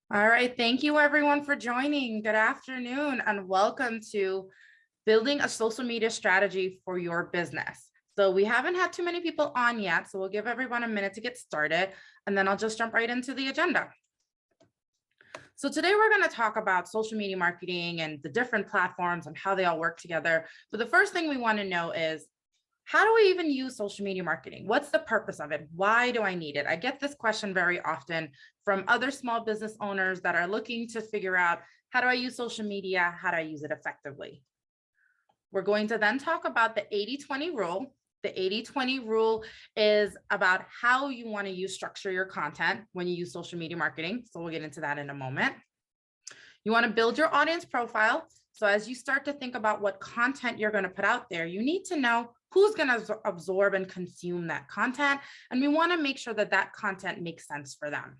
All right, thank you everyone for joining. Good afternoon and welcome to building a social media strategy for your business. So we haven't had too many people on yet, so we'll give everyone a minute to get started and then I'll just jump right into the agenda. So today we're going to talk about social media marketing and the different platforms and how they all work together. But the first thing we want to know is, how do we even use social media marketing? What's the purpose of it? Why do I need it? I get this question very often from other small business owners that are looking to figure out, how do I use social media? How do I use it effectively? We're going to then talk about the 80-20 rule. The 80-20 rule is about how you want to structure your content when you use social media marketing. So we'll get into that in a moment. You want to build your audience profile. So as you start to think about what content you're going to put out there, you need to know who's going to absorb and consume that content. And we want to make sure that that content makes sense for them.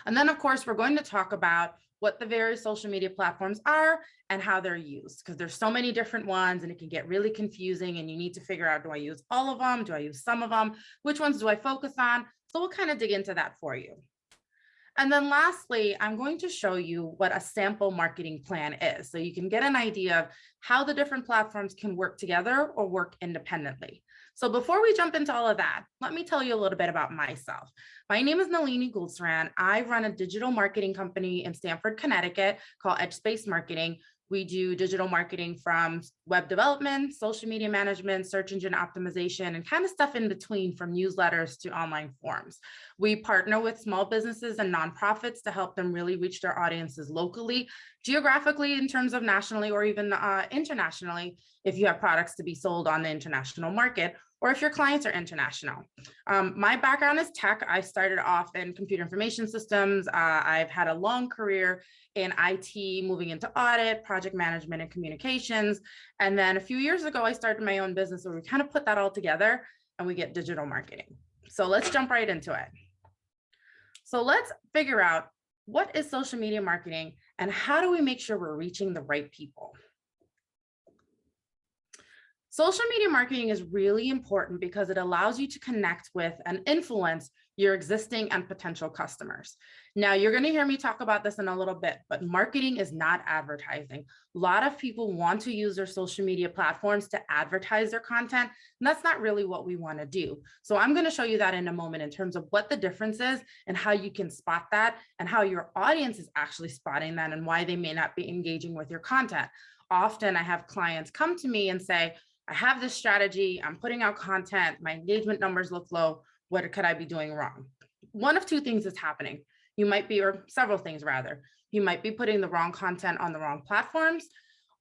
And then, of course, we're going to talk about what the various social media platforms are and how they're used, because there's so many different ones and it can get really confusing and you need to figure out, do I use all of them? Do I use some of them? Which ones do I focus on? So we'll kind of dig into that for you. And then lastly, I'm going to show you what a sample marketing plan is, so you can get an idea of how the different platforms can work together or work independently. So before we jump into all of that, let me tell you a little bit about myself. My name is Nalini Gulsaran. I run a digital marketing company in Stamford, Connecticut called Edge Space Marketing. We do digital marketing from web development, social media management, search engine optimization, and kind of stuff in between, from newsletters to online forums. We partner with small businesses and nonprofits to help them really reach their audiences locally, geographically, in terms of nationally, or even internationally, if you have products to be sold on the international market, or if your clients are international. My background is tech. I started off in computer information systems. I've had a long career in IT, moving into audit, project management, and communications. And then a few years ago, I started my own business where we kind of put that all together and we get digital marketing. So let's jump right into it. So let's figure out, what is social media marketing and how do we make sure we're reaching the right people? Social media marketing is really important because it allows you to connect with and influence your existing and potential customers. Now, you're going to hear me talk about this in a little bit, but marketing is not advertising. A lot of people want to use their social media platforms to advertise their content, and that's not really what we want to do. So I'm going to show you that in a moment in terms of what the difference is and how you can spot that and how your audience is actually spotting that and why they may not be engaging with your content. Often I have clients come to me and say, I have this strategy, I'm putting out content, my engagement numbers look low, what could I be doing wrong? One of two things is happening. You might be, or several things rather, you might be putting the wrong content on the wrong platforms.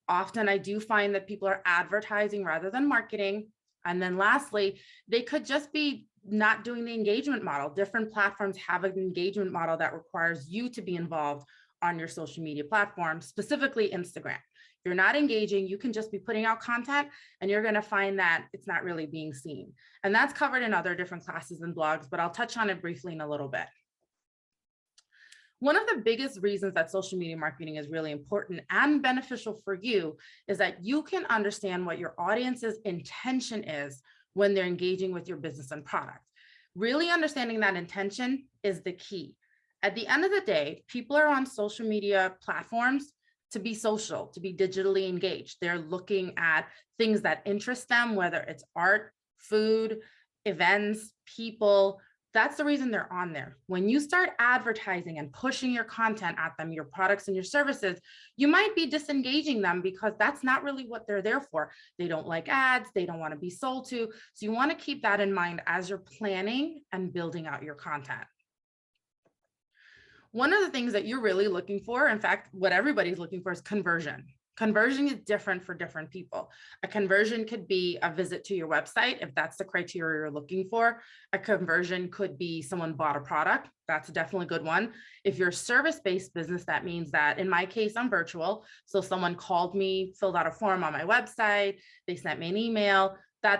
Often I do find that people are advertising rather than marketing. And then lastly, they could just be not doing the engagement model. Different platforms have an engagement model that requires you to be involved on your social media platform, specifically Instagram. If you're not engaging, you can just be putting out content and you're going to find that it's not really being seen. And that's covered in other different classes and blogs, but I'll touch on it briefly in a little bit. One of the biggest reasons that social media marketing is really important and beneficial for you is that you can understand what your audience's intention is when they're engaging with your business and product. Really understanding that intention is the key. At the end of the day, people are on social media platforms to be social, to be digitally engaged. They're looking at things that interest them, whether it's art, food, events, people. That's the reason they're on there. When you start advertising and pushing your content at them, your products and your services, you might be disengaging them because that's not really what they're there for. They don't like ads, they don't want to be sold to. So you want to keep that in mind as you're planning and building out your content. One of the things that you're really looking for, in fact, what everybody's looking for, is conversion. Conversion is different for different people. A conversion could be a visit to your website, if that's the criteria you're looking for. A conversion could be someone bought a product. That's definitely a good one. If you're a service-based business, that means that, in my case, I'm virtual. So someone called me, filled out a form on my website, they sent me an email,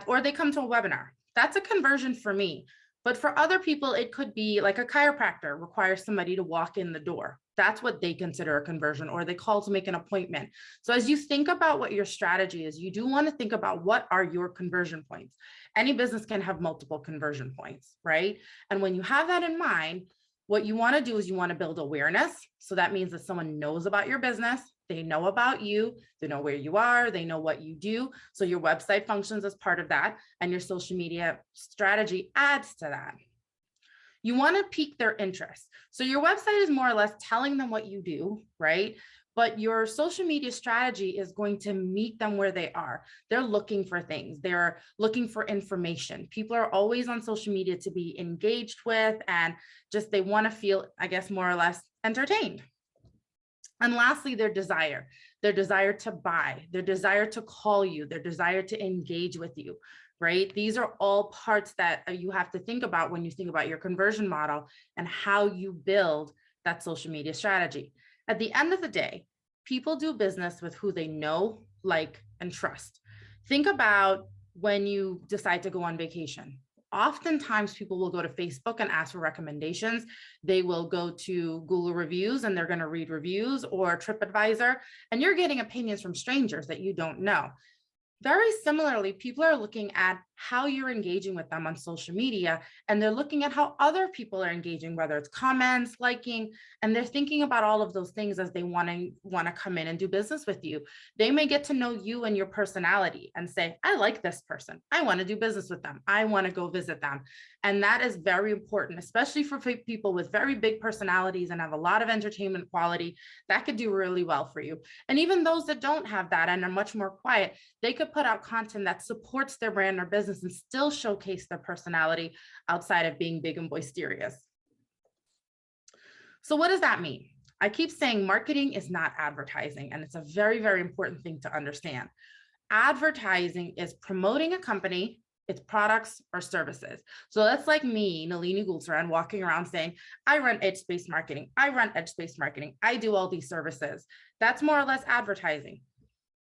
or they come to a webinar. That's a conversion for me. But for other people, it could be like a chiropractor requires somebody to walk in the door. That's what they consider a conversion, or they call to make an appointment. So as you think about what your strategy is, you do want to think about, what are your conversion points? Any business can have multiple conversion points, right? And when you have that in mind, What you want to do is you want to build awareness. So that means that someone knows about your business, they know about you, they know where you are, they know what you do. So your website functions as part of that, and your social media strategy adds to that. You want to pique their interest. So your website is more or less telling them what you do, right? But your social media strategy is going to meet them where they are. They're looking for things. They're looking for information. People are always on social media to be engaged with, and just they want to feel, I guess, more or less entertained. And lastly, their desire to buy, their desire to call you, their desire to engage with you, right? These are all parts that you have to think about when you think about your conversion model and how you build that social media strategy. At the end of the day, people do business with who they know, like, and trust. Think about when you decide to go on vacation. Oftentimes people will go to Facebook and ask for recommendations. They will go to Google reviews and they're going to read reviews, or TripAdvisor, and you're getting opinions from strangers that you don't know. Very similarly, people are looking at how you're engaging with them on social media, and they're looking at how other people are engaging, whether it's comments, liking, and they're thinking about all of those things as they want to come in and do business with you. They may get to know you and your personality and say, I like this person. I want to do business with them. I want to go visit them. And that is very important, especially for people with very big personalities and have a lot of entertainment quality. That could do really well for you. And even those that don't have that and are much more quiet, they could put out content that supports their brand or business and still showcase their personality outside of being big and boisterous. So what does that mean? I keep saying marketing is not advertising, and it's a very, very important thing to understand. Advertising is promoting a company, its products or services. So that's like me, Nalini Gulsaran, walking around saying, I run edge-based marketing. I run edge-based marketing. I do all these services. That's more or less advertising.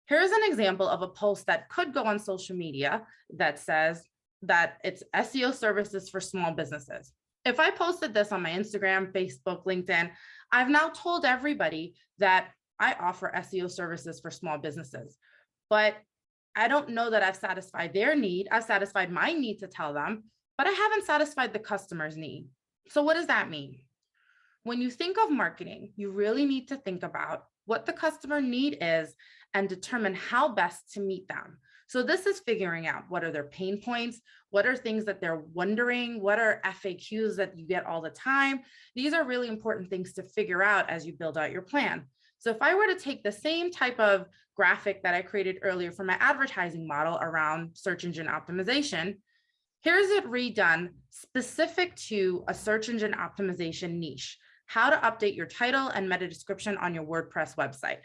Here's an example of a post that could go on social media that says that it's SEO services for small businesses. If I posted this on my Instagram, Facebook, LinkedIn, I've now told everybody that I offer SEO services for small businesses, but I don't know that I've satisfied their need. I've satisfied my need to tell them, but I haven't satisfied the customer's need. So what does that mean? When you think of marketing, you really need to think about what the customer need is and determine how best to meet them. So this is figuring out what are their pain points, what are things that they're wondering, what are FAQs that you get all the time. These are really important things to figure out as you build out your plan. So if I were to take the same type of graphic that I created earlier for my advertising model around search engine optimization, here's it redone specific to a search engine optimization niche. How to update your title and meta description on your WordPress website.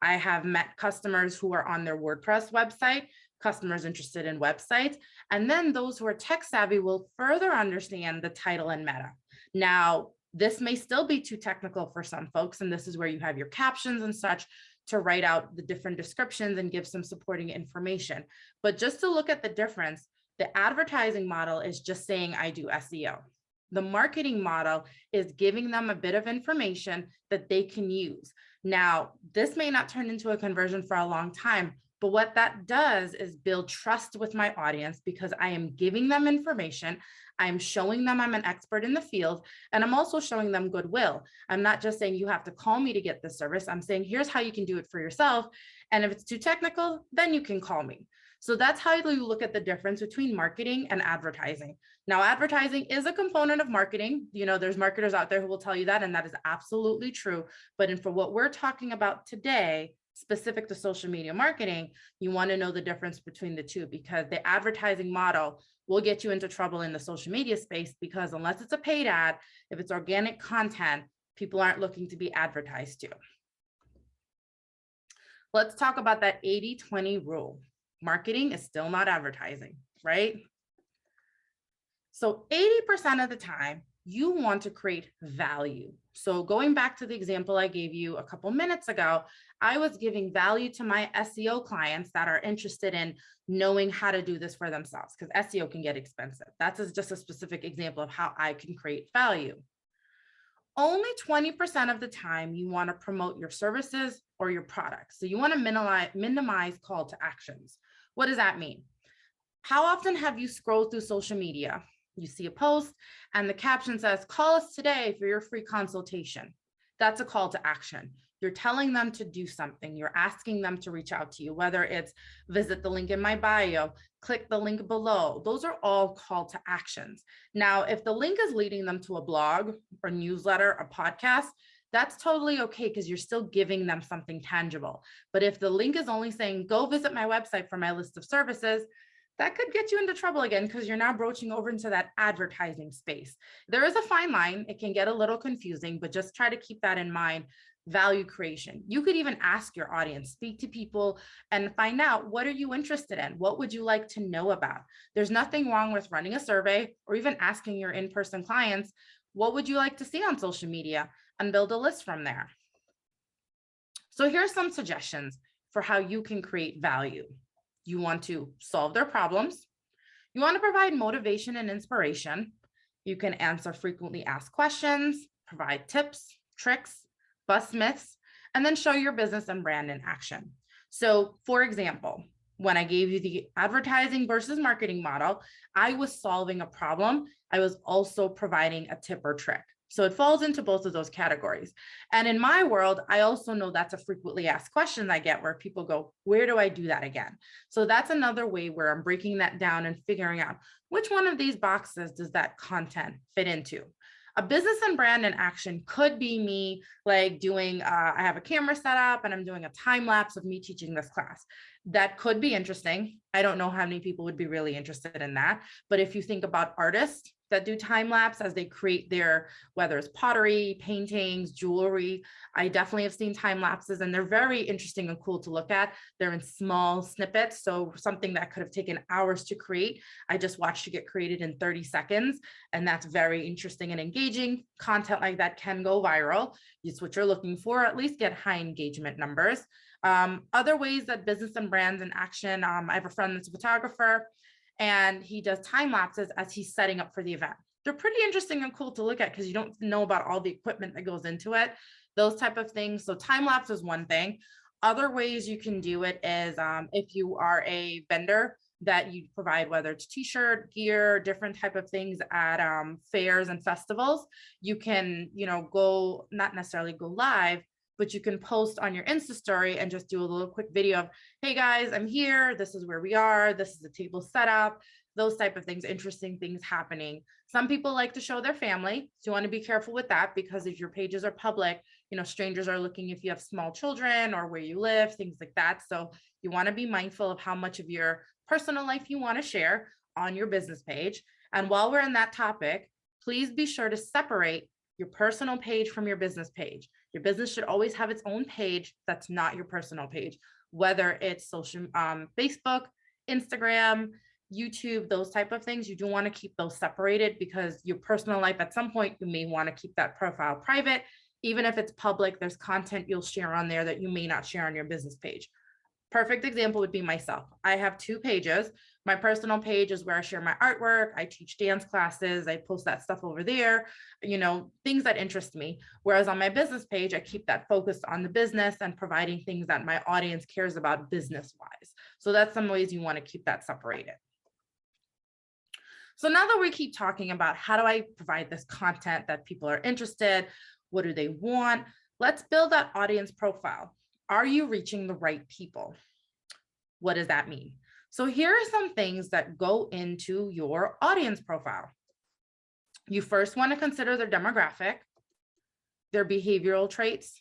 I have met customers who are on their WordPress website, customers interested in websites, and then those who are tech savvy will further understand the title and meta. Now, this may still be too technical for some folks, and this is where you have your captions and such to write out the different descriptions and give some supporting information. But just to look at the difference, the advertising model is just saying I do SEO. The marketing model is giving them a bit of information that they can use. Now, this may not turn into a conversion for a long time, but what that does is build trust with my audience because I am giving them information. I'm showing them I'm an expert in the field, and I'm also showing them goodwill. I'm not just saying you have to call me to get this service. I'm saying here's how you can do it for yourself. And if it's too technical, then you can call me. So that's how you look at the difference between marketing and advertising. Now, advertising is a component of marketing. You know, there's marketers out there who will tell you that, and that is absolutely true. But for what we're talking about today, specific to social media marketing, you want to know the difference between the two, because the advertising model will get you into trouble in the social media space, because unless it's a paid ad, if it's organic content, people aren't looking to be advertised to. Let's talk about that 80-20 rule. Marketing is still not advertising, right? So 80% of the time, you want to create value. So going back to the example I gave you a couple minutes ago, I was giving value to my SEO clients that are interested in knowing how to do this for themselves, because SEO can get expensive. That's just a specific example of how I can create value. Only 20% of the time you want to promote your services or your products. So you want to minimize call to actions. What does that mean? How often have you scrolled through social media? You see a post and the caption says, call us today for your free consultation. That's a call to action. You're telling them to do something. You're asking them to reach out to you, whether it's visit the link in my bio, click the link below. Those are all call to actions. Now, if the link is leading them to a blog or newsletter, a podcast, that's totally okay because you're still giving them something tangible. But if the link is only saying, go visit my website for my list of services, that could get you into trouble again because you're now broaching over into that advertising space. There is a fine line. It can get a little confusing, but just try to keep that in mind. Value creation. You could even ask your audience, speak to people and find out, what are you interested in? What would you like to know about? There's nothing wrong with running a survey or even asking your in-person clients, what would you like to see on social media, and build a list from there. So here's some suggestions for how you can create value. You want to solve their problems. You want to provide motivation and inspiration. You can answer frequently asked questions, provide tips, tricks, bust myths, and then show your business and brand in action. So for example, when I gave you the advertising versus marketing model, I was solving a problem. I was also providing a tip or trick. So it falls into both of those categories. And in my world, I also know that's a frequently asked question I get where people go, where do I do that again? So that's another way where I'm breaking that down and figuring out which one of these boxes does that content fit into. A business and brand in action could be me like doing, I have a camera set up and I'm doing a time lapse of me teaching this class. That could be interesting. I don't know how many people would be really interested in that. But if you think about artists that do time lapse as they create their, whether it's pottery, paintings, jewelry, I definitely have seen time lapses and they're very interesting and cool to look at. They're in small snippets. So something that could have taken hours to create, I just watched it get created in 30 seconds. And that's very interesting and engaging. Content like that can go viral. It's what you're looking for, at least get high engagement numbers. Other ways that business and brands in action, I have a friend that's a photographer and he does time lapses as he's setting up for the event. They're pretty interesting and cool to look at because you don't know about all the equipment that goes into it, those type of things. So time lapse is one thing. Other ways you can do it is if you are a vendor that you provide, whether it's t-shirt, gear, different type of things at fairs and festivals, you can, go, not necessarily go live, but you can post on your Insta story and just do a little quick video of, hey guys, I'm here. This is where we are. This is the table setup, those type of things, interesting things happening. Some people like to show their family. So you want to be careful with that because if your pages are public, strangers are looking if you have small children or where you live, things like that. So you want to be mindful of how much of your personal life you want to share on your business page. And while we're in that topic, please be sure to separate your personal page from your business page. Your business should always have its own page that's not your personal page, whether it's social, Facebook, Instagram, YouTube, those type of things. You do want to keep those separated because your personal life at some point, you may want to keep that profile private. Even if it's public, there's content you'll share on there that you may not share on your business page. Perfect example would be myself. I have 2 pages. My personal page is where I share my artwork. I teach dance classes. I post that stuff over there, things that interest me. Whereas on my business page, I keep that focused on the business and providing things that my audience cares about business-wise. So that's some ways you want to keep that separated. So now that we keep talking about how do I provide this content that people are interested, what do they want? Let's build that audience profile. Are you reaching the right people? What does that mean? So here are some things that go into your audience profile. You first want to consider their demographic, their behavioral traits,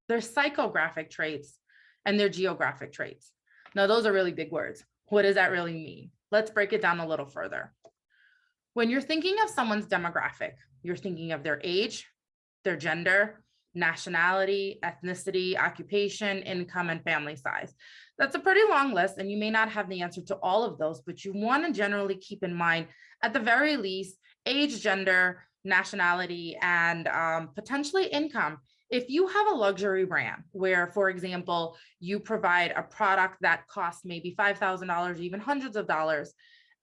their psychographic traits, and their geographic traits. Now, those are really big words. What does that really mean? Let's break it down a little further. When you're thinking of someone's demographic, you're thinking of their age, their gender, nationality, ethnicity, occupation, income, and family size. That's a pretty long list, and you may not have the answer to all of those, but you want to generally keep in mind, at the very least, age, gender, nationality, and potentially income. If you have a luxury brand where, for example, you provide a product that costs maybe $5,000, even hundreds of dollars,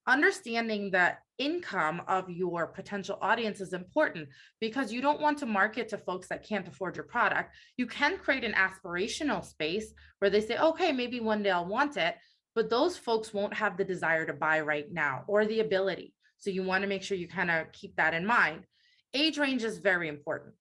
understanding the income of your potential audience is important because you don't want to market to folks that can't afford your product. You can create an aspirational space where they say, okay, maybe one day I'll want it, but those folks won't have the desire to buy right now or the ability. So you want to make sure you kind of keep that in mind. Age range is very important.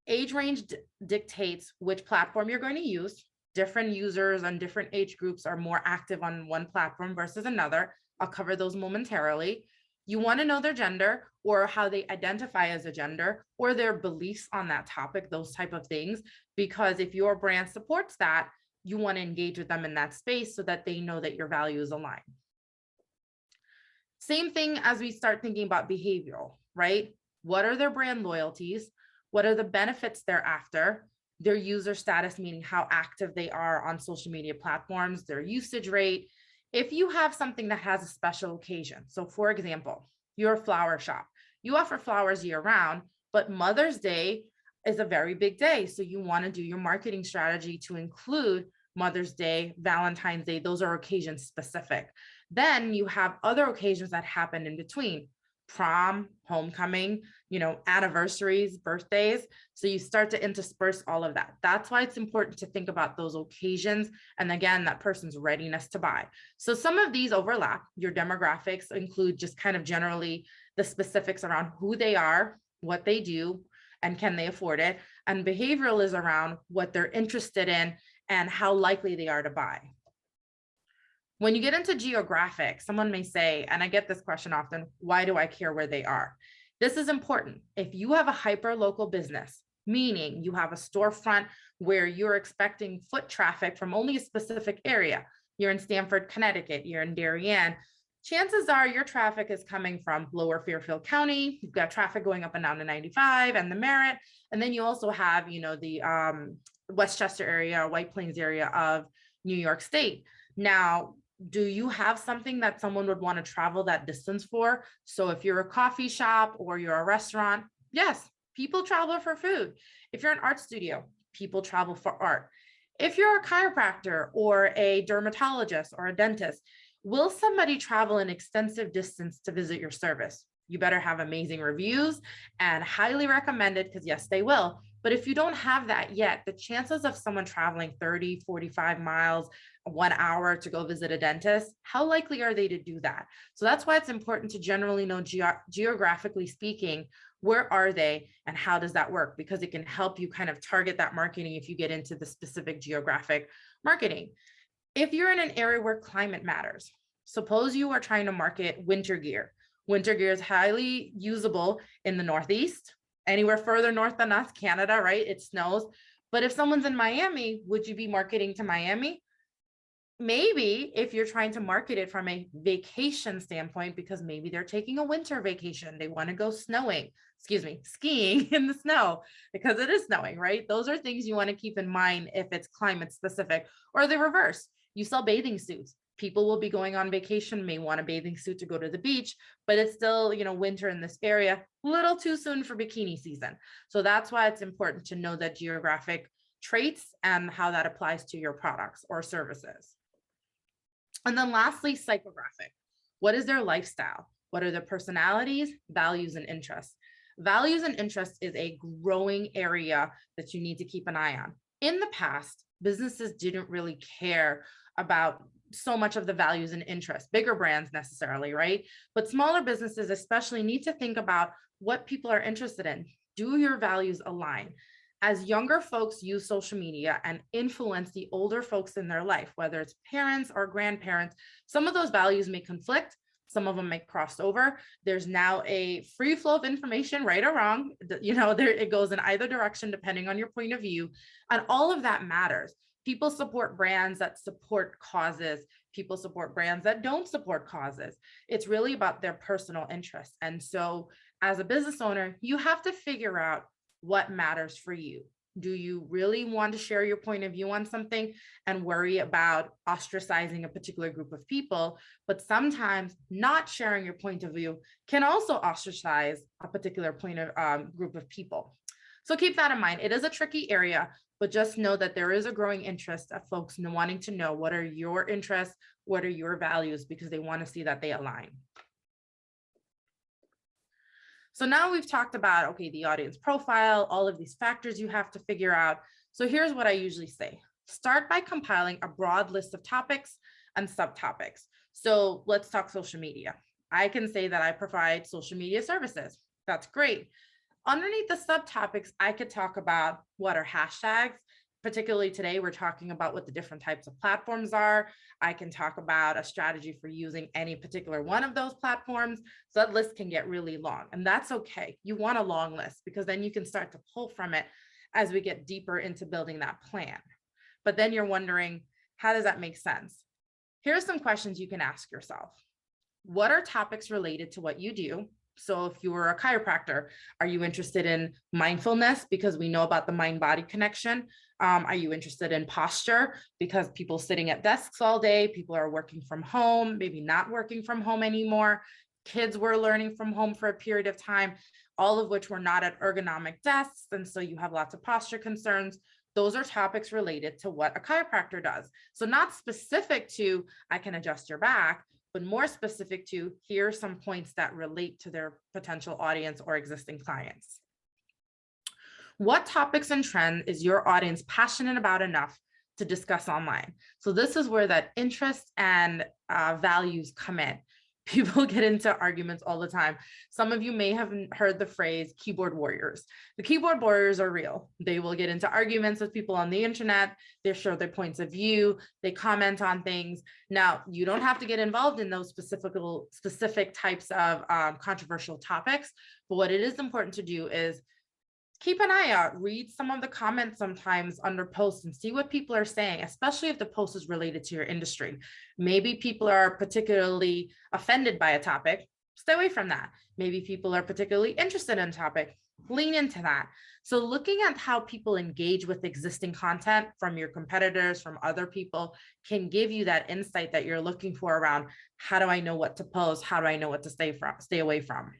Age range dictates which platform you're going to use. Different users and different age groups are more active on one platform versus another. I'll cover those momentarily. You want to know their gender or how they identify as a gender or their beliefs on that topic, those type of things, because if your brand supports that, you want to engage with them in that space so that they know that your values align. Same thing as we start thinking about behavioral, right? What are their brand loyalties? What are the benefits they're after? Their user status, meaning how active they are on social media platforms, their usage rate. If you have something that has a special occasion, so for example, you're a flower shop, you offer flowers year round, but Mother's Day is a very big day. So you want to do your marketing strategy to include Mother's Day, Valentine's Day, those are occasion specific. Then you have other occasions that happen in between, prom, homecoming, anniversaries, birthdays. So you start to intersperse all of that. That's why it's important to think about those occasions. And again, that person's readiness to buy. So some of these overlap. Your demographics include just kind of generally the specifics around who they are, what they do, and can they afford it? And behavioral is around what they're interested in and how likely they are to buy. When you get into geographic, someone may say, and I get this question often, why do I care where they are? This is important. If you have a hyper local business, meaning you have a storefront where you're expecting foot traffic from only a specific area, you're in Stamford, Connecticut, you're in Darien, chances are your traffic is coming from lower Fairfield County. You've got traffic going up and down the 95 and the Merritt. And then you also have, the Westchester area, White Plains area of New York State. Now, do you have something that someone would want to travel that distance for? So if you're a coffee shop or you're a restaurant, yes, people travel for food. If you're an art studio, people travel for art. If you're a chiropractor or a dermatologist or a dentist, will somebody travel an extensive distance to visit your service? You better have amazing reviews and highly recommended, because yes, they will. But if you don't have that yet, the chances of someone traveling 30, 45 miles, 1 hour to go visit a dentist, how likely are they to do that? So that's why it's important to generally know geographically speaking, where are they and how does that work? Because it can help you kind of target that marketing if you get into the specific geographic marketing. If you're in an area where climate matters, suppose you are trying to market winter gear. Winter gear is highly usable in the Northeast, anywhere further north than us, Canada, right? It snows. But if someone's in Miami, would you be marketing to Miami? Maybe if you're trying to market it from a vacation standpoint, because maybe they're taking a winter vacation, they want to go skiing in the snow because it is snowing, right? Those are things you want to keep in mind if it's climate specific, or the reverse. You sell bathing suits. People will be going on vacation, may want a bathing suit to go to the beach, but it's still, winter in this area, a little too soon for bikini season. So that's why it's important to know that geographic traits and how that applies to your products or services. And then lastly, psychographic. What is their lifestyle? What are their personalities, values, and interests? Values and interests is a growing area that you need to keep an eye on. In the past, businesses didn't really care about so much of the values and interests, bigger brands necessarily, right? But smaller businesses especially need to think about what people are interested in. Do your values align? As younger folks use social media and influence the older folks in their life, whether it's parents or grandparents, some of those values may conflict, some of them may cross over. There's now a free flow of information, right or wrong, it goes in either direction depending on your point of view, and all of that matters. People support brands that support causes. People support brands that don't support causes. It's really about their personal interests. And so as a business owner, you have to figure out what matters for you. Do you really want to share your point of view on something and worry about ostracizing a particular group of people? But sometimes not sharing your point of view can also ostracize a particular group of people. So keep that in mind. It is a tricky area, but just know that there is a growing interest of folks wanting to know what are your interests, what are your values, because they want to see that they align. So now we've talked about, okay, the audience profile, all of these factors you have to figure out. So here's what I usually say. Start by compiling a broad list of topics and subtopics. So let's talk social media. I can say that I provide social media services. That's great. Underneath the subtopics, I could talk about what are hashtags. Particularly today, we're talking about what the different types of platforms are. I can talk about a strategy for using any particular one of those platforms. So that list can get really long, and that's okay. You want a long list because then you can start to pull from it as we get deeper into building that plan. But then you're wondering, how does that make sense? Here are some questions you can ask yourself. What are topics related to what you do? So if you were a chiropractor, are you interested in mindfulness because we know about the mind-body connection? Are you interested in posture because people sitting at desks all day, people are working from home, maybe not working from home anymore, kids were learning from home for a period of time, all of which were not at ergonomic desks, and so you have lots of posture concerns. Those are topics related to what a chiropractor does. So not specific to, I can adjust your back, but more specific to, here are some points that relate to their potential audience or existing clients. What topics and trends is your audience passionate about enough to discuss online? So this is where that interest and values come in. People get into arguments all the time. Some of you may have heard the phrase keyboard warriors. The keyboard warriors are real. They will get into arguments with people on the internet. They show their points of view. They comment on things. Now, you don't have to get involved in those specific types of controversial topics. But what it is important to do is keep an eye out, read some of the comments sometimes under posts and see what people are saying, especially if the post is related to your industry. Maybe people are particularly offended by a topic, stay away from that. Maybe people are particularly interested in a topic, lean into that. So looking at how people engage with existing content from your competitors, from other people, can give you that insight that you're looking for around, how do I know what to post? How do I know what to stay away from?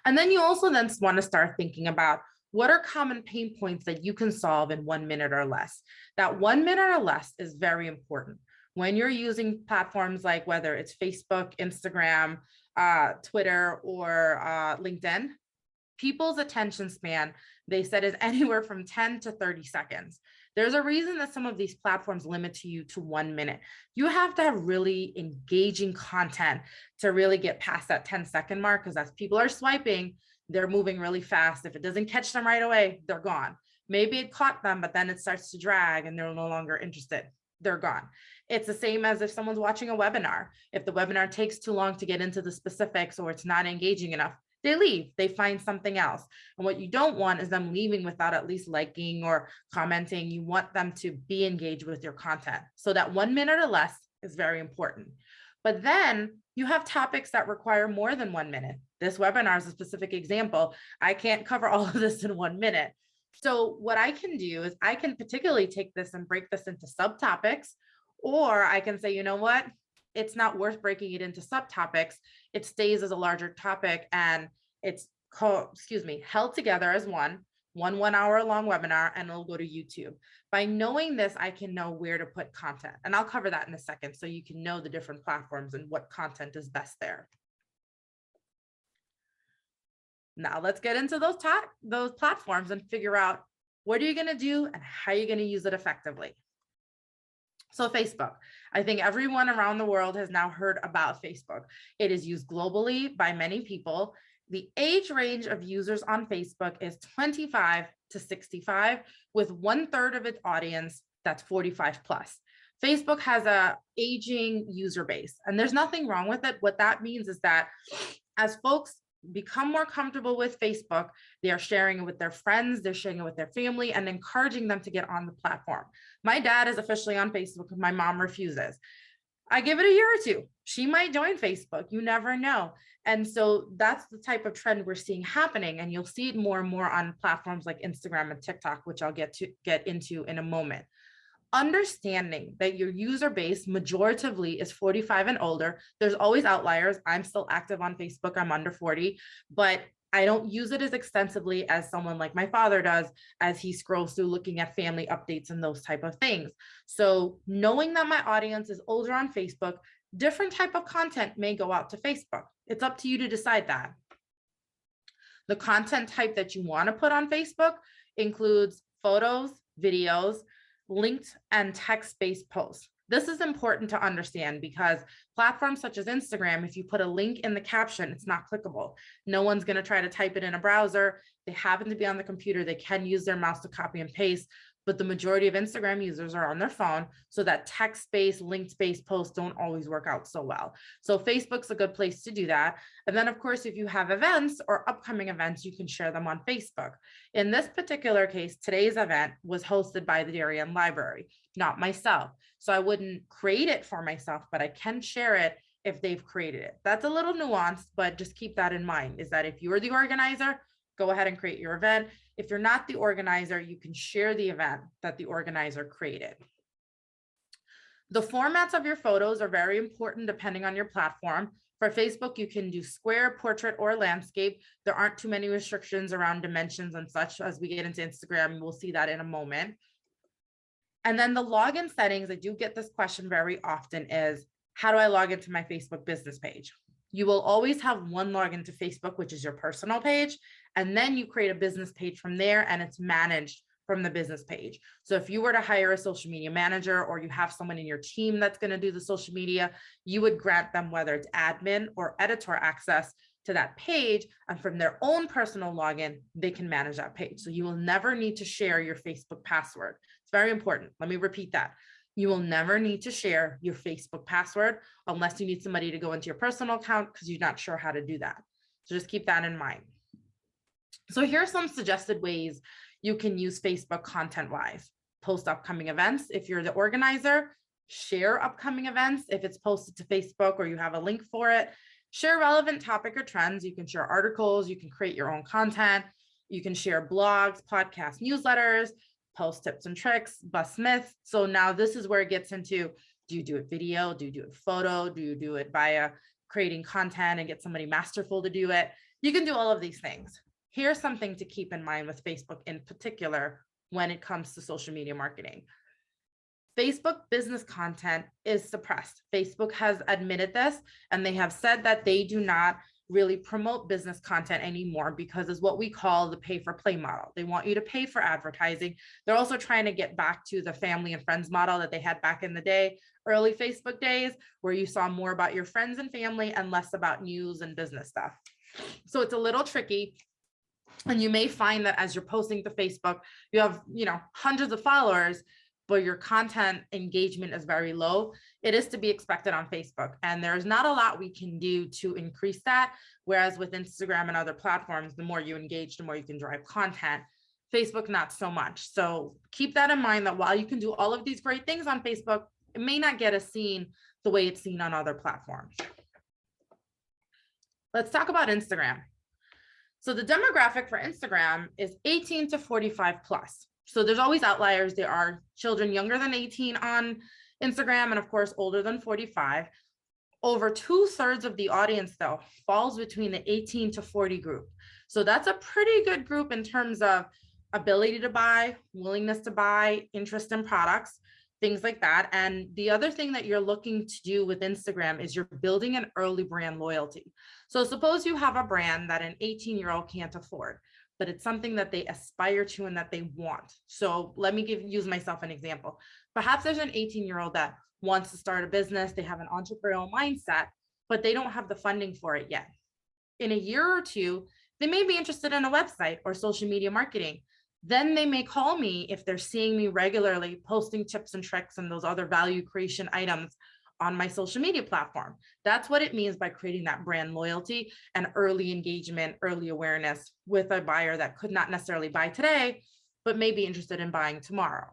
And then you also then want to start thinking about, what are common pain points that you can solve in 1 minute or less? That 1 minute or less is very important. When you're using platforms like whether it's Facebook, Instagram, Twitter, or LinkedIn, people's attention span, they said, is anywhere from 10 to 30 seconds. There's a reason that some of these platforms limit you to 1 minute. You have to have really engaging content to really get past that 10-second mark, because as people are swiping, they're moving really fast. If it doesn't catch them right away, they're gone. Maybe it caught them, but then it starts to drag and they're no longer interested. They're gone. It's the same as if someone's watching a webinar. If the webinar takes too long to get into the specifics or it's not engaging enough, they leave, they find something else. And what you don't want is them leaving without at least liking or commenting. You want them to be engaged with your content. So that 1 minute or less is very important. But then you have topics that require more than 1 minute. This webinar is a specific example. I can't cover all of this in 1 minute. So what I can do is I can particularly take this and break this into subtopics, or I can say, you know what? It's not worth breaking it into subtopics. It stays as a larger topic and it's held together as one 1 hour long webinar, and it'll go to YouTube. By knowing this, I can know where to put content, and I'll cover that in a second so you can know the different platforms and what content is best there. Now let's get into those platforms and figure out, what are you going to do and how are you going to use it effectively? So Facebook, I think everyone around the world has now heard about Facebook. It is used globally by many people. The age range of users on Facebook is 25 to 65, with 1/3 of its audience that's 45 plus. Facebook has a aging user base, and there's nothing wrong with it. What that means is that as folks become more comfortable with Facebook, they are sharing it with their friends, they're sharing it with their family, and encouraging them to get on the platform. My dad is officially on Facebook, my mom refuses. I give it a year or two, she might join Facebook, you never know. And so that's the type of trend we're seeing happening, and you'll see it more and more on platforms like Instagram and TikTok, which I'll get into in a moment. Understanding that your user base majoritively is 45 and older. There's always outliers. I'm still active on Facebook. I'm under 40, but I don't use it as extensively as someone like my father does, as he scrolls through looking at family updates and those type of things. So knowing that my audience is older on Facebook, different type of content may go out to Facebook. It's up to you to decide that. The content type that you want to put on Facebook includes photos, videos, linked and text-based posts. This is important to understand because platforms such as Instagram, if you put a link in the caption, it's not clickable. No one's going to try to type it in a browser. They happen to be on the computer. They can use their mouse to copy and paste, but the majority of Instagram users are on their phone. So that text-based, link-based posts don't always work out so well. So Facebook's a good place to do that. And then of course, if you have events or upcoming events, you can share them on Facebook. In this particular case, today's event was hosted by the Darien Library, not myself. So I wouldn't create it for myself, but I can share it if they've created it. That's a little nuanced, but just keep that in mind, is that if you're the organizer, go ahead and create your event. If you're not the organizer, you can share the event that the organizer created. The formats of your photos are very important depending on your platform. For Facebook, you can do square, portrait, or landscape. There aren't too many restrictions around dimensions and such. As we get into Instagram, we'll see that in a moment. And then the login settings, I do get this question very often, is how do I log into my Facebook business page? You will always have one login to Facebook, which is your personal page. And then you create a business page from there, and it's managed from the business page. So if you were to hire a social media manager, or you have someone in your team that's going to do the social media, you would grant them whether it's admin or editor access to that page. And from their own personal login, they can manage that page. So you will never need to share your Facebook password. It's very important. Let me repeat that. You will never need to share your Facebook password unless you need somebody to go into your personal account because you're not sure how to do that. So just keep that in mind. So here are some suggested ways you can use Facebook content-wise. Post upcoming events. If you're the organizer, share upcoming events. If it's posted to Facebook or you have a link for it, share relevant topic or trends. You can share articles. You can create your own content. You can share blogs, podcasts, newsletters, post tips and tricks, bust myths. So now this is where it gets into, do you do it video? Do you do it photo? Do you do it via creating content and get somebody masterful to do it? You can do all of these things. Here's something to keep in mind with Facebook in particular when it comes to social media marketing. Facebook business content is suppressed. Facebook has admitted this, and they have said that they do not really promote business content anymore because it's what we call the pay for play model. They want you to pay for advertising. They're also trying to get back to the family and friends model that they had back in the day, early Facebook days, where you saw more about your friends and family and less about news and business stuff. So it's a little tricky. And you may find that as you're posting to Facebook, you have, hundreds of followers, but your content engagement is very low. It is to be expected on Facebook. And there's not a lot we can do to increase that. Whereas with Instagram and other platforms, the more you engage, the more you can drive content. Facebook, not so much. So keep that in mind, that while you can do all of these great things on Facebook, it may not get seen the way it's seen on other platforms. Let's talk about Instagram. So the demographic for Instagram is 18 to 45 plus. So there's always outliers. There are children younger than 18 on Instagram, and of course, older than 45. Over 2/3 of the audience, though, falls between the 18 to 40 group. So that's a pretty good group in terms of ability to buy, willingness to buy, interest in products, things like that. And the other thing that you're looking to do with Instagram is you're building an early brand loyalty. So suppose you have a brand that an 18-year-old can't afford, but it's something that they aspire to and that they want. So let me use myself an example. Perhaps there's an 18-year-old that wants to start a business. They have an entrepreneurial mindset, but they don't have the funding for it yet. In a year or two, they may be interested in a website or social media marketing. Then they may call me if they're seeing me regularly posting tips and tricks and those other value creation items on my social media platform. That's what it means by creating that brand loyalty and early engagement, early awareness with a buyer that could not necessarily buy today, but may be interested in buying tomorrow.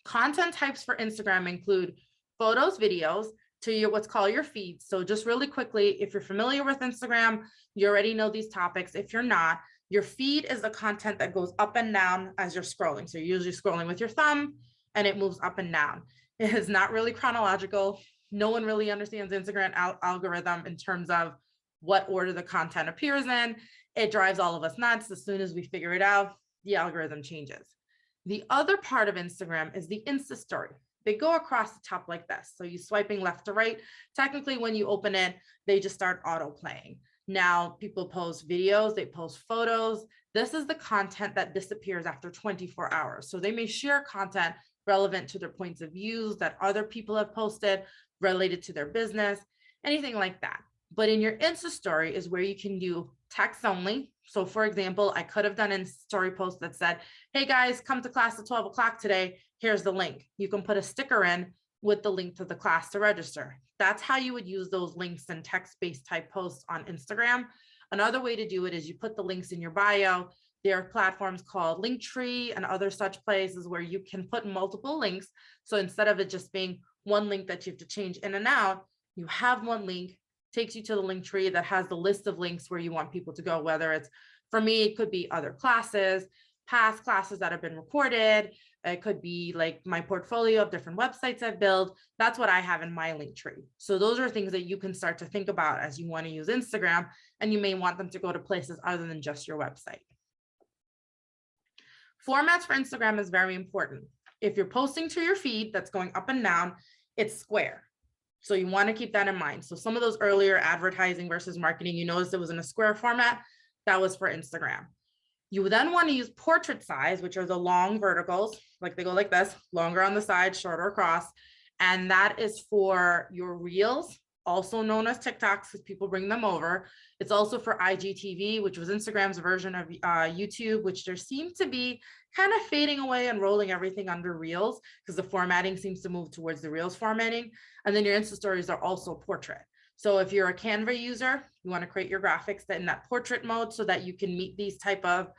Content types for Instagram include photos, videos, to your what's called your feeds. So just really quickly, if you're familiar with Instagram, you already know these topics. If you're not, your feed is the content that goes up and down as you're scrolling. So you're usually scrolling with your thumb and it moves up and down. It is not really chronological. No one really understands Instagram algorithm in terms of what order the content appears in. It drives all of us nuts. As soon as we figure it out, the algorithm changes. The other part of Instagram is the Insta story. They go across the top like this. So you swiping left to right. Technically, when you open it, they just start auto playing. Now people post videos, they post photos. This is the content that disappears after 24 hours. So they may share content relevant to their points of views that other people have posted related to their business, anything like that. But in your Insta story is where you can do text only. So for example, I could have done a story post that said, hey guys, come to class at 12 o'clock today. Here's the link. You can put a sticker in with the link to the class to register. That's how you would use those links and text-based type posts on Instagram. Another way to do it is you put the links in your bio. There are platforms called Linktree and other such places where you can put multiple links. So instead of it just being one link that you have to change in and out, you have one link, takes you to the Linktree that has the list of links where you want people to go, whether it's, for me, it could be other classes, past classes that have been recorded. It could be like my portfolio of different websites I've built. That's what I have in my Linktree. So those are things that you can start to think about as you want to use Instagram, and you may want them to go to places other than just your website. Formats for Instagram is very important. If you're posting to your feed that's going up and down, it's square. So you want to keep that in mind. So some of those earlier advertising versus marketing, you noticed it was in a square format. That was for Instagram. You then want to use portrait size, which are the long verticals, like they go like this, longer on the side, shorter across. And that is for your reels, also known as TikToks, because people bring them over. It's also for IGTV, which was Instagram's version of YouTube, which there seemed to be kind of fading away and rolling everything under reels because the formatting seems to move towards the reels formatting. And then your Insta stories are also portrait. So if you're a Canva user, you want to create your graphics in that portrait mode so that you can meet these type of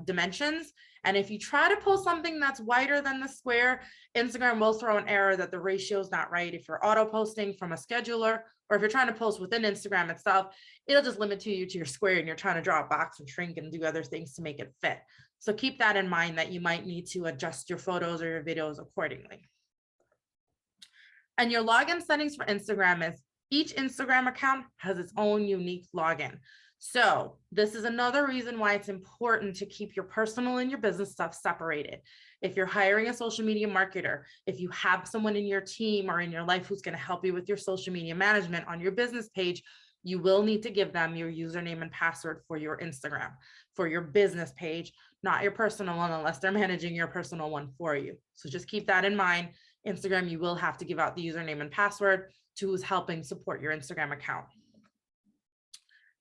dimensions. And if you try to post something that's wider than the square, Instagram will throw an error that the ratio is not right. If you're auto posting from a scheduler, or if you're trying to post within Instagram itself, it'll just limit you to your square and you're trying to draw a box and shrink and do other things to make it fit. So keep that in mind that you might need to adjust your photos or your videos accordingly. And your login settings for Instagram is each Instagram account has its own unique login. So this is another reason why it's important to keep your personal and your business stuff separated. If you're hiring a social media marketer, if you have someone in your team or in your life who's going to help you with your social media management on your business page, you will need to give them your username and password for your Instagram, for your business page, not your personal one, unless they're managing your personal one for you. So just keep that in mind. Instagram, you will have to give out the username and password to who's helping support your Instagram account.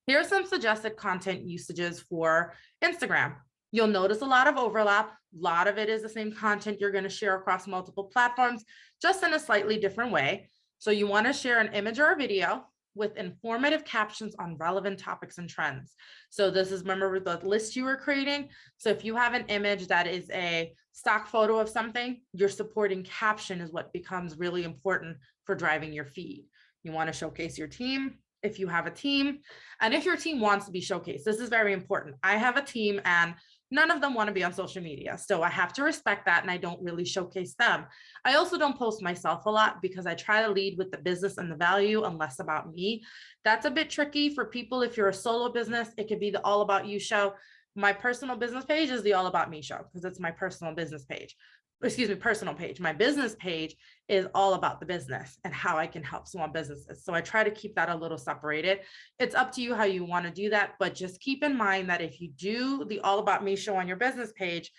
Here are some suggested content usages for Instagram. You'll notice a lot of overlap. A lot of it is the same content you're going to share across multiple platforms, just in a slightly different way. So you want to share an image or a video with informative captions on relevant topics and trends. So this is, remember the list you were creating? So if you have an image that is a stock photo of something, your supporting caption is what becomes really important for driving your feed. You want to showcase your team, if you have a team, and if your team wants to be showcased. This is very important. I have a team and none of them want to be on social media. So I have to respect that, and I don't really showcase them. I also don't post myself a lot because I try to lead with the business and the value and less about me. That's a bit tricky for people. If you're a solo business, it could be the all about you show. My personal business page is the all about me show because it's my personal business page. Excuse me, personal page. My business page is all about the business and how I can help small businesses. So I try to keep that a little separated. It's up to you how you want to do that, but just keep in mind that if you do the all about me show on your business page,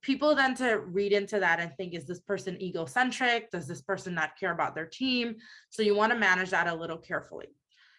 people then to read into that and think, is this person egocentric? Does this person not care about their team? So you want to manage that a little carefully.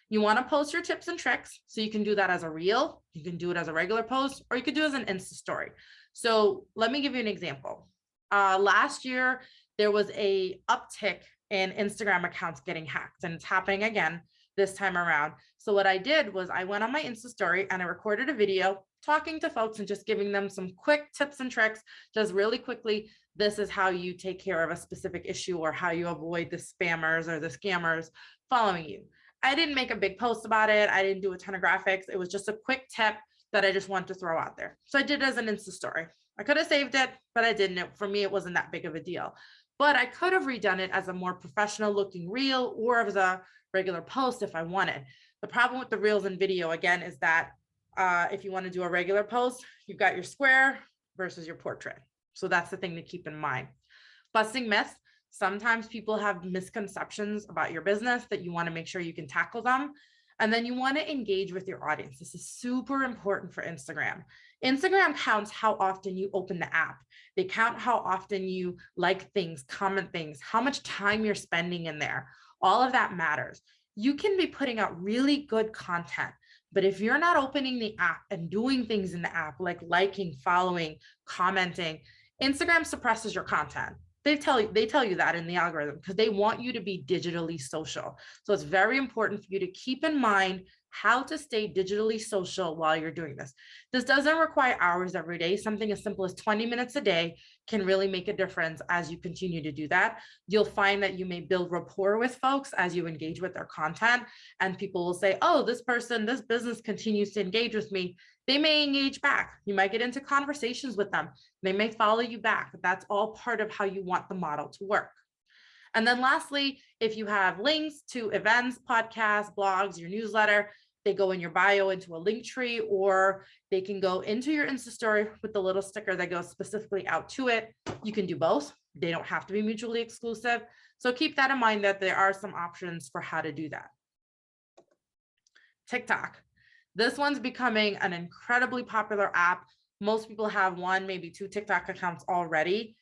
You want to post your tips and tricks. So you can do that as a reel, you can do it as a regular post, or you could do it as an Insta story. So let me give you an example. Last year, there was a uptick in Instagram accounts getting hacked, and it's happening again this time around. So what I did was I went on my Insta story and I recorded a video talking to folks and just giving them some quick tips and tricks, just really quickly. This is how you take care of a specific issue or how you avoid the spammers or the scammers following you. I didn't make a big post about it. I didn't do a ton of graphics. It was just a quick tip that I just wanted to throw out there. So I did it as an Insta story. I could have saved it, but I didn't. For me, it wasn't that big of a deal. But I could have redone it as a more professional looking reel or as a regular post if I wanted. The problem with the reels and video, again, is that if you want to do a regular post, you've got your square versus your portrait. So that's the thing to keep in mind. Busting myths. Sometimes people have misconceptions about your business that you want to make sure you can tackle them. And then you want to engage with your audience. This is super important for Instagram. Instagram counts how often you open the app. They count how often you like things, comment things, how much time you're spending in there. All of that matters. You can be putting out really good content, but if you're not opening the app and doing things in the app, like liking, following, commenting, Instagram suppresses your content. They tell you that in the algorithm because they want you to be digitally social. So it's very important for you to keep in mind how to stay digitally social while you're doing this. This doesn't require hours every day. Something as simple as 20 minutes a day can really make a difference as you continue to do that. You'll find that you may build rapport with folks as you engage with their content, and people will say, oh, this person, this business continues to engage with me. They may engage back. You might get into conversations with them. They may follow you back. That's all part of how you want the model to work. And then lastly, if you have links to events, podcasts, blogs, your newsletter, they go in your bio into a link tree, or they can go into your Insta story with the little sticker that goes specifically out to it. You can do both. They don't have to be mutually exclusive. So keep that in mind that there are some options for how to do that. TikTok. This one's becoming an incredibly popular app. Most people have one, maybe two TikTok accounts already.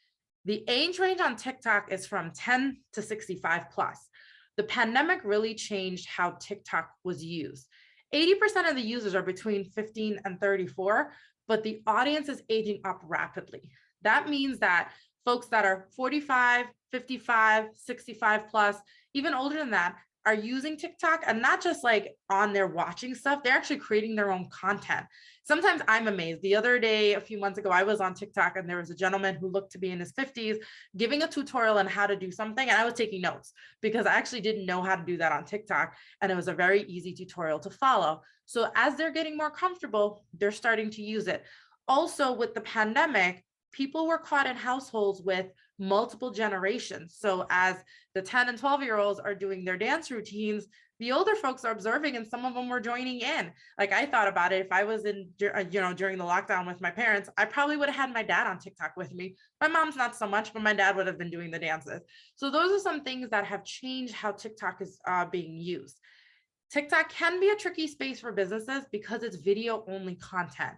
The age range on TikTok is from 10 to 65 plus. The pandemic really changed how TikTok was used. 80% of the users are between 15 and 34, but the audience is aging up rapidly. That means that folks that are 45, 55, 65 plus, even older than that, are using TikTok, and not just like on there watching stuff, they're actually creating their own content. Sometimes I'm amazed. The other day, a few months ago, I was on TikTok and there was a gentleman who looked to be in his 50s giving a tutorial on how to do something. And I was taking notes because I actually didn't know how to do that on TikTok. And it was a very easy tutorial to follow. So as they're getting more comfortable, they're starting to use it. Also, with the pandemic, people were caught in households with multiple generations. So as the 10 and 12-year-olds are doing their dance routines, the older folks are observing, and some of them were joining in. Like, I thought about it. If I was in, during the lockdown with my parents, I probably would have had my dad on TikTok with me. My mom's not so much, but my dad would have been doing the dances. So those are some things that have changed how TikTok is being used. TikTok can be a tricky space for businesses because it's video only content.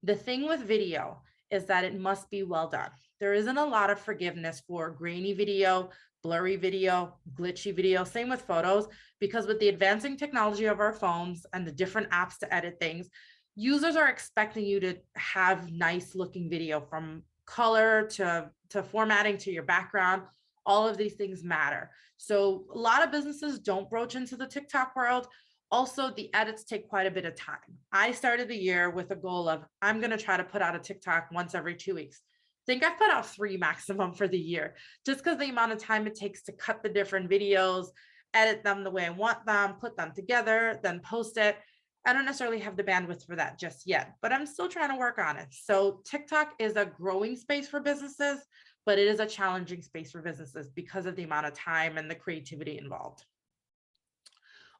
The thing with video is that it must be well done. There isn't a lot of forgiveness for grainy video, blurry video, glitchy video, same with photos, because with the advancing technology of our phones and the different apps to edit things, users are expecting you to have nice looking video, from color to formatting to your background. All of these things matter. So a lot of businesses don't broach into the TikTok world. Also, the edits take quite a bit of time. I started the year with a goal of, I'm going to try to put out a TikTok once every 2 weeks. I think I've put out 3 maximum for the year, just because the amount of time it takes to cut the different videos, edit them the way I want them, put them together, then post it. I don't necessarily have the bandwidth for that just yet, but I'm still trying to work on it. So TikTok is a growing space for businesses, but it is a challenging space for businesses because of the amount of time and the creativity involved.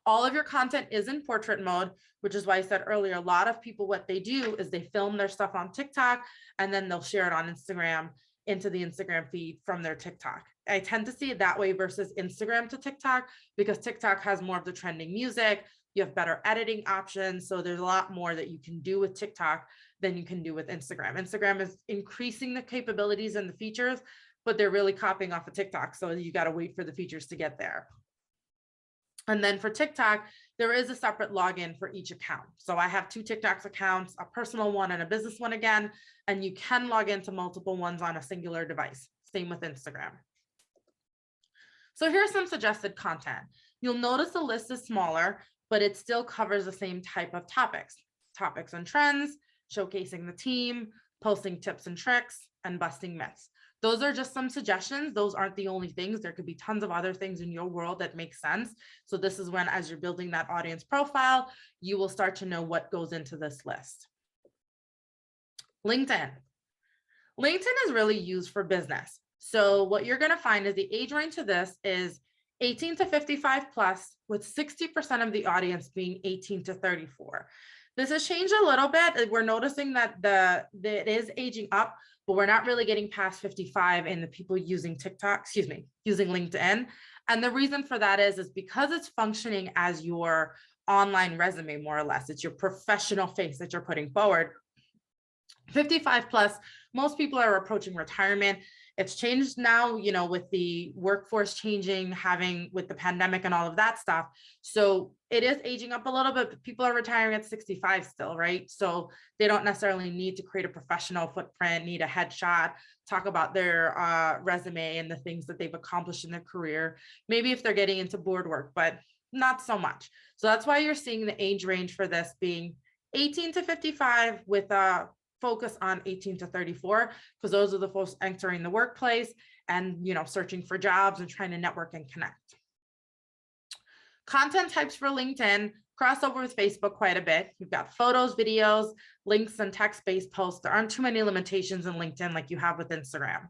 All of your content is in portrait mode, which is why I said earlier, a lot of people, what they do is they film their stuff on TikTok and then they'll share it on Instagram into the Instagram feed from their TikTok. I tend to see it that way versus Instagram to TikTok, because TikTok has more of the trending music. You have better editing options. So there's a lot more that you can do with TikTok than you can do with Instagram. Instagram is increasing the capabilities and the features, but they're really copying off of TikTok. So you got to wait for the features to get there. And then for TikTok, there is a separate login for each account. So I have 2 TikTok accounts, a personal one and a business one again, and you can log into multiple ones on a singular device. Same with Instagram. So here's some suggested content. You'll notice the list is smaller, but it still covers the same type of topics and trends, showcasing the team, posting tips and tricks, and busting myths. Those are just some suggestions. Those aren't the only things. There could be tons of other things in your world that make sense. So this is when, as you're building that audience profile, you will start to know what goes into this list. LinkedIn. LinkedIn is really used for business. So what you're going to find is the age range to this is 18 to 55 plus, with 60% of the audience being 18 to 34. This has changed a little bit. We're noticing that it is aging up, but we're not really getting past 55 in the people using using LinkedIn. And the reason for that is because it's functioning as your online resume, more or less. It's your professional face that you're putting forward. 55 plus, most people are approaching retirement. It's changed now, you know, with the workforce changing, having with the pandemic and all of that stuff. So it is aging up a little bit, but people are retiring at 65 still, right? So they don't necessarily need to create a professional footprint, need a headshot, talk about their resume and the things that they've accomplished in their career. Maybe if they're getting into board work, but not so much. So that's why you're seeing the age range for this being 18 to 55 with a focus on 18 to 34, because those are the folks entering the workplace and, you know, searching for jobs and trying to network and connect. Content types for LinkedIn crossover with Facebook quite a bit. You've got photos, videos, links, and text-based posts. There aren't too many limitations in LinkedIn like you have with Instagram.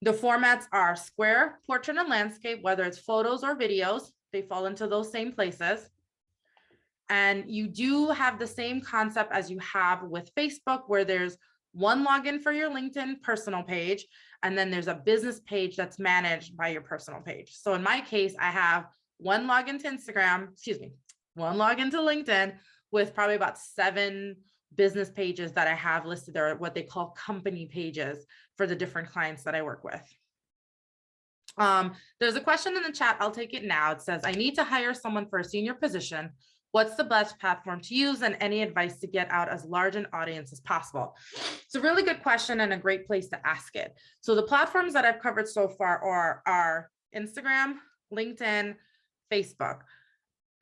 The formats are square, portrait, and landscape, whether it's photos or videos, they fall into those same places. And you do have the same concept as you have with Facebook, where there's one login for your LinkedIn personal page, and then there's a business page that's managed by your personal page. So in my case, I have one login to Instagram, one login to LinkedIn with probably about 7 business pages that I have listed there, what they call company pages for the different clients that I work with. There's a question in the chat. I'll take it now. It says, I need to hire someone for a senior position. What's the best platform to use, and any advice to get out as large an audience as possible? It's a really good question and a great place to ask it. So the platforms that I've covered so far are Instagram, LinkedIn, Facebook,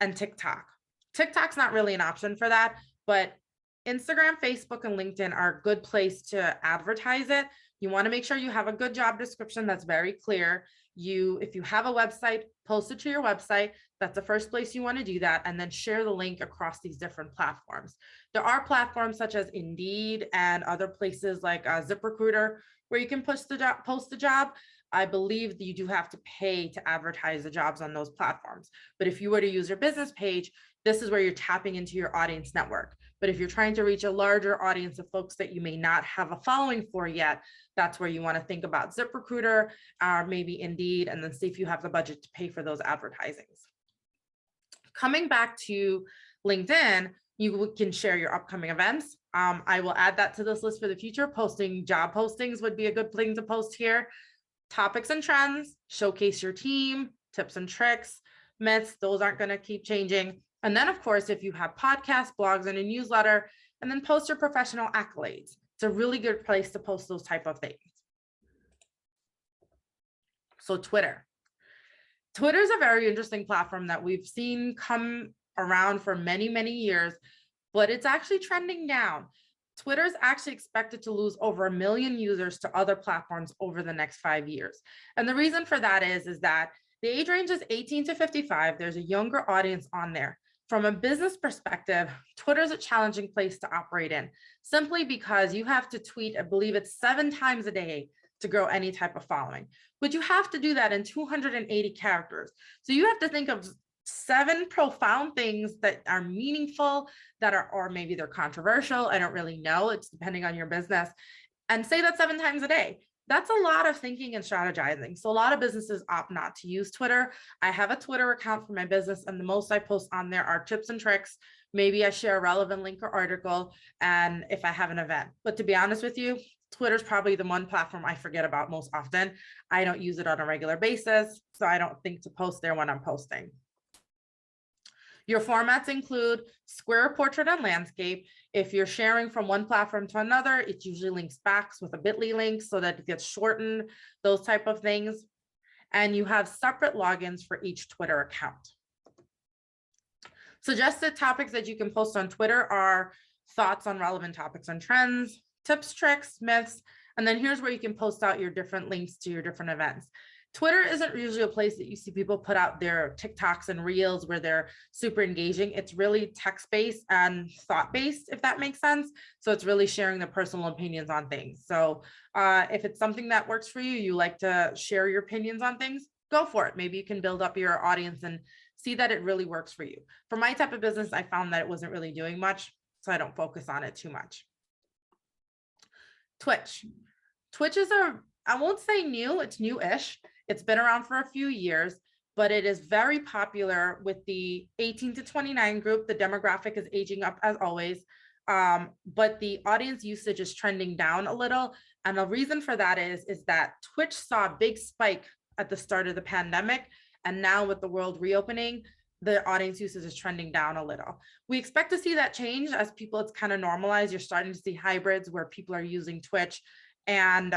and TikTok. TikTok's not really an option for that, but Instagram, Facebook, and LinkedIn are a good place to advertise it. You want to make sure you have a good job description that's very clear. If you have a website, post it to your website. That's the first place you want to do that, and then share the link across these different platforms. There are platforms such as Indeed and other places like ZipRecruiter where you can post the job. I believe that you do have to pay to advertise the jobs on those platforms. But if you were to use your business page, this is where you're tapping into your audience network. But if you're trying to reach a larger audience of folks that you may not have a following for yet, that's where you want to think about ZipRecruiter or maybe Indeed, and then see if you have the budget to pay for those advertisings. Coming back to LinkedIn, you can share your upcoming events. I will add that to this list for the future. Posting job postings would be a good thing to post here. Topics and trends, showcase your team, tips and tricks, myths, those aren't going to keep changing. And then, of course, if you have podcasts, blogs, and a newsletter, and then post your professional accolades. It's a really good place to post those type of things. So Twitter. Twitter is a very interesting platform that we've seen come around for many, many years, but it's actually trending down. Twitter is actually expected to lose over 1 million users to other platforms over the next 5 years. And the reason for that is that the age range is 18 to 55. There's a younger audience on there. From a business perspective, Twitter is a challenging place to operate in, simply because you have to tweet, I believe it's 7 times a day to grow any type of following, but you have to do that in 280 characters. So you have to think of 7 profound things that are meaningful, that are, or maybe they're controversial. I don't really know. It's depending on your business, and say that 7 times a day. That's a lot of thinking and strategizing. So a lot of businesses opt not to use Twitter. I have a Twitter account for my business, and the most I post on there are tips and tricks. Maybe I share a relevant link or article, and if I have an event. But to be honest with you, Twitter's probably the one platform I forget about most often. I don't use it on a regular basis, so I don't think to post there when I'm posting. Your formats include square, portrait, and landscape. If you're sharing from one platform to another, it usually links back with a bit.ly link so that it gets shortened, those type of things. And you have separate logins for each Twitter account. Suggested topics that you can post on Twitter are thoughts on relevant topics and trends, tips, tricks, myths, and then here's where you can post out your different links to your different events. Twitter isn't usually a place that you see people put out their TikToks and Reels where they're super engaging. It's really text-based and thought-based, if that makes sense. So it's really sharing their personal opinions on things. So if it's something that works for you, you like to share your opinions on things, go for it. Maybe you can build up your audience and see that it really works for you. For my type of business, I found that it wasn't really doing much, so I don't focus on it too much. Twitch. Twitch is I won't say new, it's new-ish. It's been around for a few years, but it is very popular with the 18 to 29 group. The demographic is aging up as always, but the audience usage is trending down a little. And the reason for that is that Twitch saw a big spike at the start of the pandemic. And now with the world reopening, the audience usage is trending down a little. We expect to see that change as people, it's kind of normalized. You're starting to see hybrids where people are using Twitch and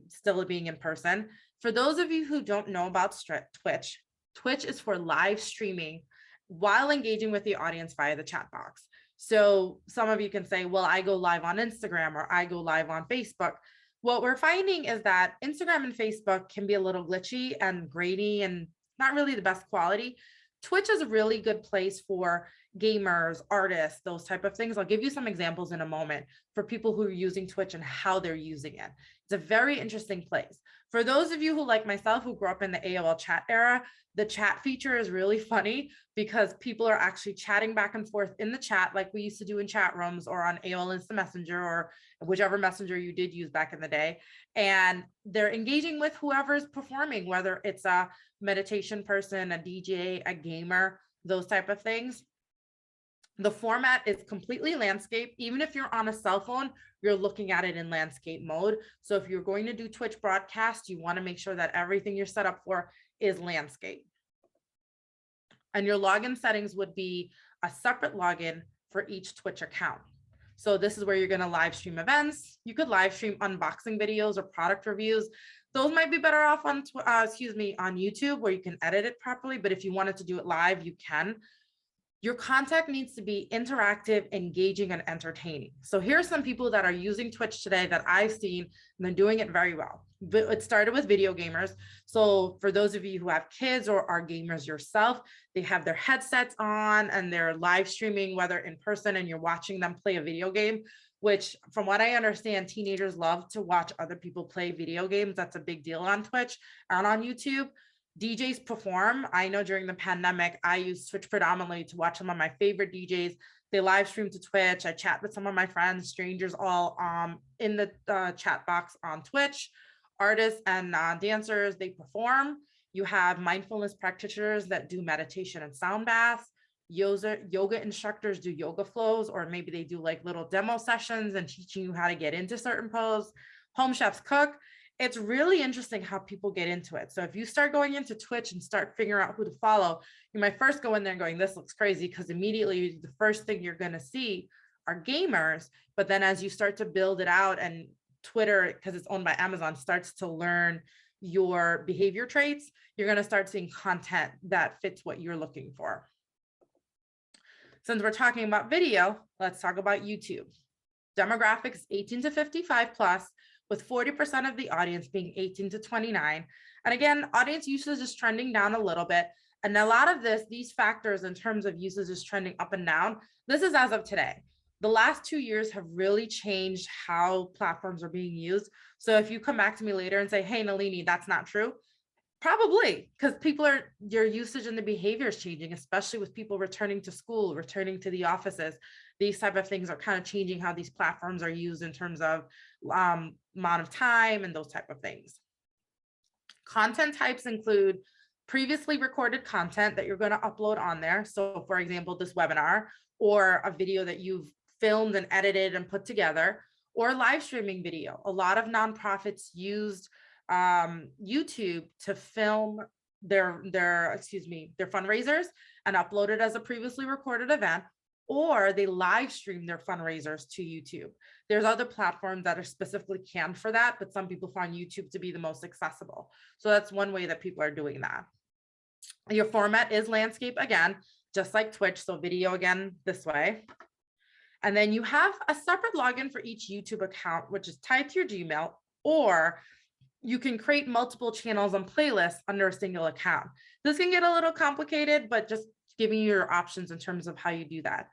still being in person. For those of you who don't know about Twitch, Twitch is for live streaming while engaging with the audience via the chat box. So some of you can say, well, I go live on Instagram or I go live on Facebook. What we're finding is that Instagram and Facebook can be a little glitchy and grainy and not really the best quality. Twitch is a really good place for gamers, artists, those type of things. I'll give you some examples in a moment for people who are using Twitch and how they're using it. It's a very interesting place. For those of you who, like myself, who grew up in the AOL chat era, the chat feature is really funny because people are actually chatting back and forth in the chat like we used to do in chat rooms or on AOL Instant Messenger or whichever messenger you did use back in the day. And they're engaging with whoever's performing, whether it's a meditation person, a DJ, a gamer, those type of things. The format is completely landscape. Even if you're on a cell phone, you're looking at it in landscape mode. So if you're going to do Twitch broadcast, you want to make sure that everything you're set up for is landscape. And your login settings would be a separate login for each Twitch account. So this is where you're going to live stream events. You could live stream unboxing videos or product reviews. Those might be better off on, on YouTube where you can edit it properly. But if you wanted to do it live, you can. Your content needs to be interactive, engaging, and entertaining. So here are some people that are using Twitch today that I've seen, and they're doing it very well. But it started with video gamers. So for those of you who have kids or are gamers yourself, they have their headsets on and they're live streaming, whether in person and you're watching them play a video game, which from what I understand, teenagers love to watch other people play video games. That's a big deal on Twitch and on YouTube. DJs perform. I know during the pandemic, I used Twitch predominantly to watch some of my favorite DJs. They live stream to Twitch. I chat with some of my friends, strangers, all in the chat box on Twitch. Artists and dancers, they perform. You have mindfulness practitioners that do meditation and sound baths. Yoga instructors do yoga flows, or maybe they do like little demo sessions and teaching you how to get into certain poses. Home chefs cook. It's really interesting how people get into it. So if you start going into Twitch and start figuring out who to follow, you might first go in there and going, this looks crazy, because immediately the first thing you're going to see are gamers. But then as you start to build it out and Twitter, because it's owned by Amazon, starts to learn your behavior traits, you're going to start seeing content that fits what you're looking for. Since we're talking about video, let's talk about YouTube. Demographics 18 to 55 plus, with 40% of the audience being 18 to 29. And again, audience usage is trending down a little bit. And a lot of these factors in terms of usage is trending up and down. This is as of today. The last 2 years have really changed how platforms are being used. So if you come back to me later and say, hey, Nalini, that's not true, probably, because your usage and the behavior is changing, especially with people returning to school, returning to the offices. These type of things are kind of changing how these platforms are used in terms of amount of time and those type of things. Content types include previously recorded content that you're going to upload on there. So for example, this webinar or a video that you've filmed and edited and put together, or live streaming video. A lot of nonprofits used YouTube to film their fundraisers and upload it as a previously recorded event, or they live stream their fundraisers to YouTube. There's other platforms that are specifically canned for that, but some people find YouTube to be the most accessible. So that's one way that people are doing that. Your format is landscape again, just like Twitch. So video again this way. And then you have a separate login for each YouTube account, which is tied to your Gmail, or you can create multiple channels and playlists under a single account. This can get a little complicated, but just giving you your options in terms of how you do that.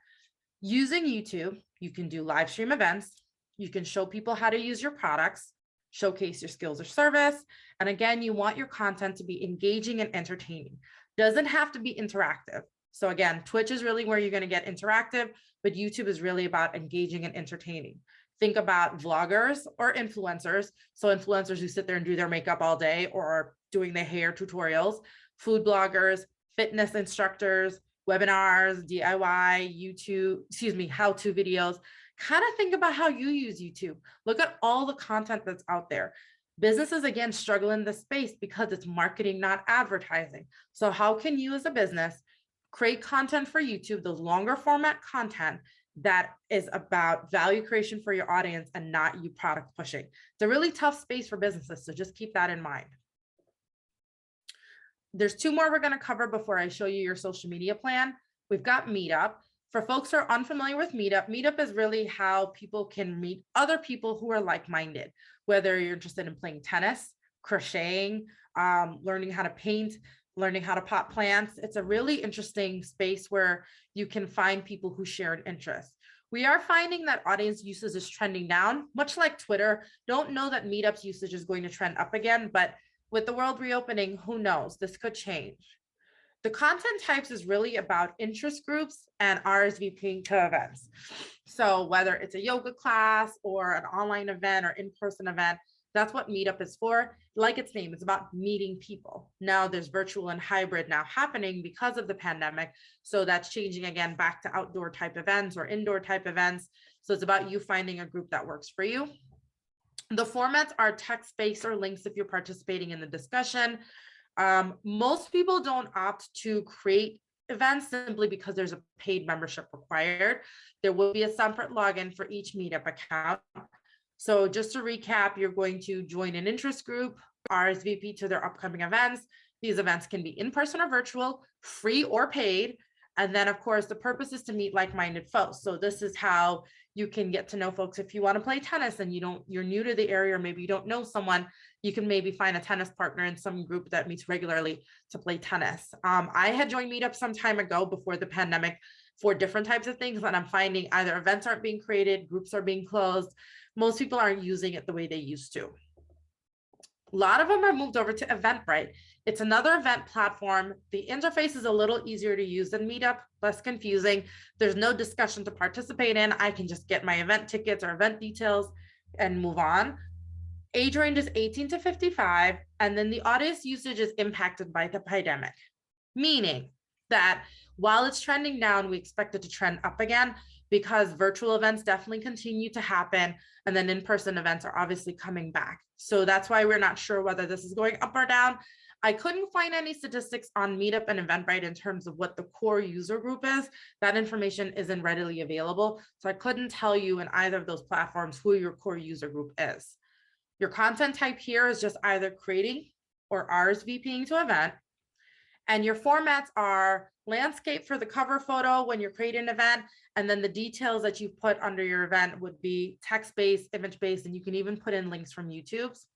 Using YouTube, you can do live stream events. You can show people how to use your products, showcase your skills or service. And again, you want your content to be engaging and entertaining. Doesn't have to be interactive. So again, Twitch is really where you're going to get interactive, but YouTube is really about engaging and entertaining. Think about vloggers or influencers. So influencers who sit there and do their makeup all day or are doing their hair tutorials. food bloggers, fitness instructors, webinars, DIY, YouTube, how-to videos. Kind of think about how you use YouTube. Look at all the content that's out there. Businesses, again, struggle in this space because it's marketing, not advertising. So how can you as a business create content for YouTube, those longer format content that is about value creation for your audience and not you product pushing? It's a really tough space for businesses, so just keep that in mind. There's two more we're going to cover before I show you your social media plan. We've got Meetup. For folks who are unfamiliar with Meetup, Meetup is really how people can meet other people who are like-minded, whether you're interested in playing tennis, crocheting, learning how to paint, learning how to pot plants. It's a really interesting space where you can find people who share an interest. We are finding that audience usage is trending down, much like Twitter. Don't know that Meetup's usage is going to trend up again, but with the world reopening, who knows? This could change. The content types is really about interest groups and RSVPing to events. So whether it's a yoga class or an online event or in-person event, that's what Meetup is for. Like its name, it's about meeting people. Now there's virtual and hybrid now happening because of the pandemic. So that's changing again back to outdoor type events or indoor type events. So it's about you finding a group that works for you. The formats are text-based or links if you're participating in the discussion. Most people don't opt to create events simply because there's a paid membership required. There will be a separate login for each Meetup account. So just to recap, you're going to join an interest group, RSVP to their upcoming events. These events can be in person or virtual, free or paid. And then of course, the purpose is to meet like-minded folks. So this is how you can get to know folks. If you want to play tennis and you're new to the area, or maybe you don't know someone, you can maybe find a tennis partner in some group that meets regularly to play tennis. I had joined Meetup some time ago before the pandemic for different types of things, and I'm finding either events aren't being created, groups are being closed. Most people aren't using it the way they used to. A lot of them have moved over to Eventbrite. It's another event platform. The interface is a little easier to use than Meetup, less confusing. There's no discussion to participate in. I can just get my event tickets or event details and move on. Age range is 18 to 55, and then the audience usage is impacted by the pandemic, meaning that while it's trending down, we expect it to trend up again because virtual events definitely continue to happen, and then in-person events are obviously coming back. So that's why we're not sure whether this is going up or down. I couldn't find any statistics on Meetup and Eventbrite in terms of what the core user group is. That information isn't readily available. So I couldn't tell you in either of those platforms who your core user group is. Your content type here is just either creating or RSVPing to event. And your formats are landscape for the cover photo when you're creating an event. And then the details that you put under your event would be text-based, image-based, and you can even put in links from YouTube's.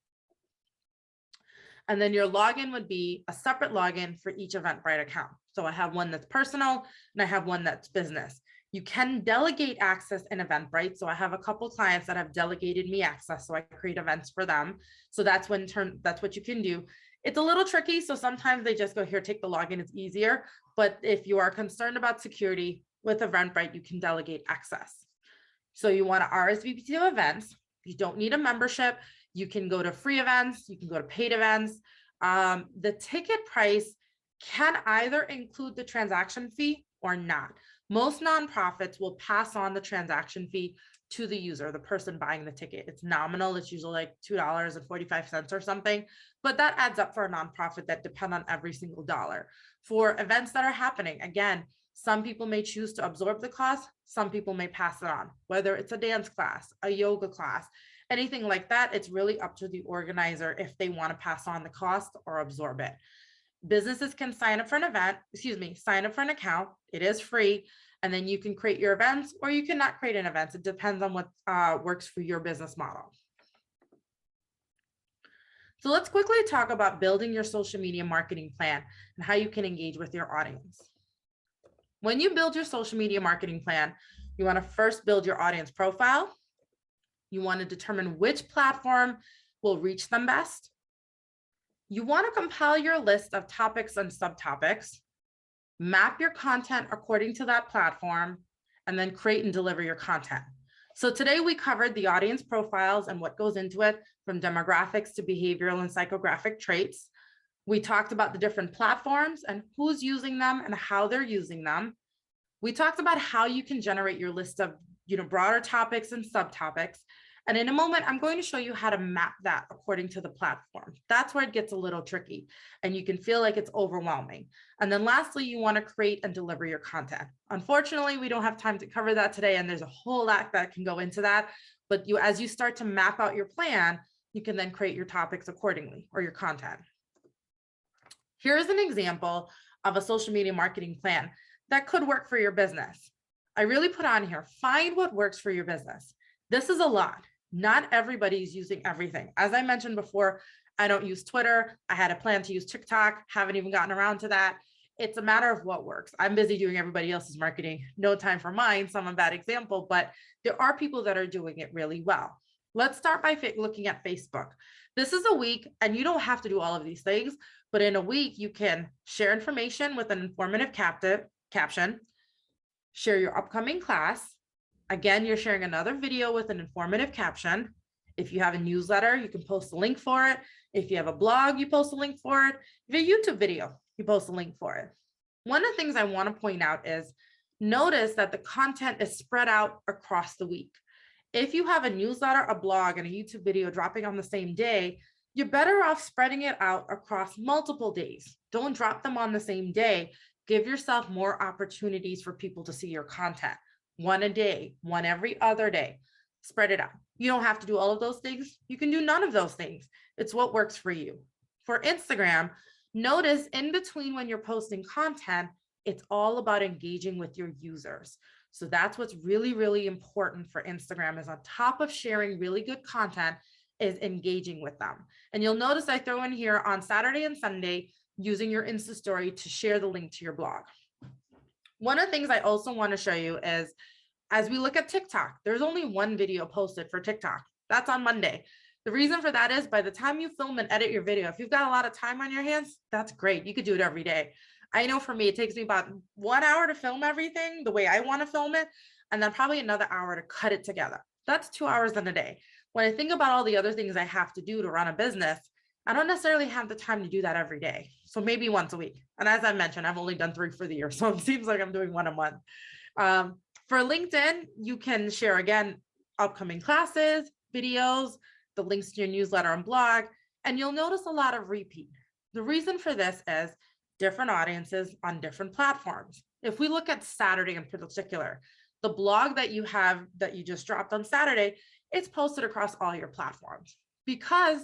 And then your login would be a separate login for each Eventbrite account. So I have one that's personal and I have one that's business. You can delegate access in Eventbrite. So I have a couple clients that have delegated me access. So I create events for them. So that's what you can do. It's a little tricky. So sometimes they just go here, take the login, it's easier. But if you are concerned about security with Eventbrite, you can delegate access. So you want to RSVP to events. You don't need a membership. You can go to free events. You can go to paid events. The ticket price can either include the transaction fee or not. Most nonprofits will pass on the transaction fee to the user, the person buying the ticket. It's nominal. It's usually like $2.45 or something, but that adds up for a nonprofit that depend on every single dollar. For events that are happening, again, some people may choose to absorb the cost. Some people may pass it on, whether it's a dance class, a yoga class, anything like that. It's really up to the organizer if they want to pass on the cost or absorb it. Businesses can sign up for an event, sign up for an account. It is free. And then you can create your events or you cannot create an event. It depends on what works for your business model. So let's quickly talk about building your social media marketing plan and how you can engage with your audience. When you build your social media marketing plan, you want to first build your audience profile. You want to determine which platform will reach them best. You want to compile your list of topics and subtopics, map your content according to that platform, and then create and deliver your content. So today we covered the audience profiles and what goes into it, from demographics to behavioral and psychographic traits. We talked about the different platforms and who's using them and how they're using them. We talked about how you can generate your list of, broader topics and subtopics. And in a moment, I'm going to show you how to map that according to the platform. That's where it gets a little tricky and you can feel like it's overwhelming. And then lastly, you want to create and deliver your content. Unfortunately, we don't have time to cover that today. And there's a whole lot that can go into that. But as you start to map out your plan, you can then create your topics accordingly or your content. Here's an example of a social media marketing plan that could work for your business. I really put on here, find what works for your business. This is a lot. Not everybody's using everything. As I mentioned before, I don't use Twitter. I had a plan to use TikTok, haven't even gotten around to that. It's a matter of what works. I'm busy doing everybody else's marketing, no time for mine, so I'm a bad example, but there are people that are doing it really well. Let's start by looking at Facebook. This is a week, and you don't have to do all of these things, but in a week, you can share information with an informative caption, share your upcoming class. Again, you're sharing another video with an informative caption. If you have a newsletter, you can post a link for it. If you have a blog, you post a link for it. If you have a YouTube video, you post a link for it. One of the things I want to point out is notice that the content is spread out across the week. If you have a newsletter, a blog, and a YouTube video dropping on the same day, you're better off spreading it out across multiple days. Don't drop them on the same day. Give yourself more opportunities for people to see your content. One a day, one every other day. Spread it out. You don't have to do all of those things. You can do none of those things. It's what works for you. For Instagram, notice in between when you're posting content, it's all about engaging with your users. So that's what's really, really important for Instagram, is on top of sharing really good content, is engaging with them. And you'll notice I throw in here on Saturday and Sunday, using your Insta story to share the link to your blog. One of the things I also want to show you is, as we look at TikTok, there's only one video posted for TikTok. That's on Monday. The reason for that is by the time you film and edit your video, if you've got a lot of time on your hands, that's great. You could do it every day. I know for me, it takes me about 1 hour to film everything the way I want to film it, and then probably another hour to cut it together. That's 2 hours in a day. When I think about all the other things I have to do to run a business, I don't necessarily have the time to do that every day. So maybe once a week. And as I mentioned, I've only done 3 for the year. So it seems like I'm doing 1 a month. For LinkedIn, you can share, again, upcoming classes, videos, the links to your newsletter and blog, and you'll notice a lot of repeat. The reason for this is different audiences on different platforms. If we look at Saturday in particular, the blog that you have that you just dropped on Saturday, it's posted across all your platforms because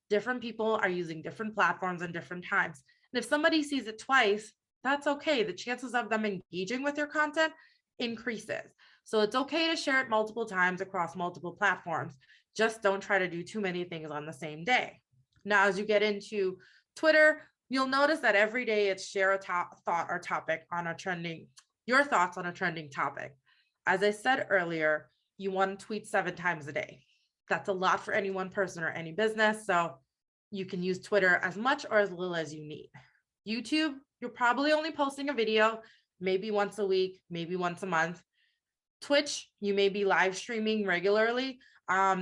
different people are using different platforms and different times. And if somebody sees it twice, that's okay. The chances of them engaging with your content increases. So it's okay to share it multiple times across multiple platforms. Just don't try to do too many things on the same day. Now, as you get into Twitter, you'll notice that every day it's share a thought or topic on your thoughts on a trending topic. As I said earlier, you want to tweet 7 times a day. That's a lot for any one person or any business. So you can use Twitter as much or as little as you need. YouTube, you're probably only posting a video, maybe once a week, maybe once a month. Twitch, you may be live streaming regularly.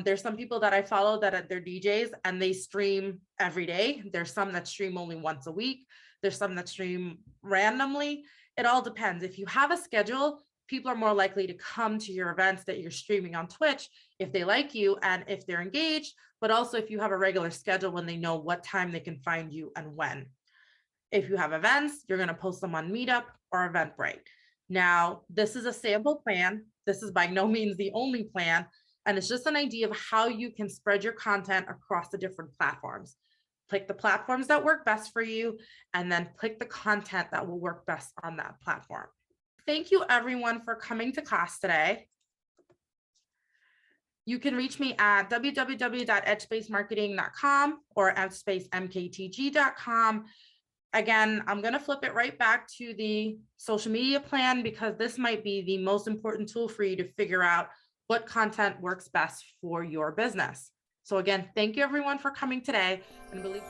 There's some people that I follow that they're DJs and they stream every day. There's some that stream only once a week. There's some that stream randomly. It all depends. If you have a schedule, people are more likely to come to your events that you're streaming on Twitch if they like you and if they're engaged, but also if you have a regular schedule when they know what time they can find you and when. If you have events, you're going to post them on Meetup or Eventbrite. Now, this is a sample plan. This is by no means the only plan, and it's just an idea of how you can spread your content across the different platforms. Pick the platforms that work best for you, and then pick the content that will work best on that platform. Thank you everyone for coming to class today. You can reach me at www.edgespacemarketing.com or edgespace.mktg.com. Again, I'm going to flip it right back to the social media plan because this might be the most important tool for you to figure out what content works best for your business. So again, thank you everyone for coming today, and believe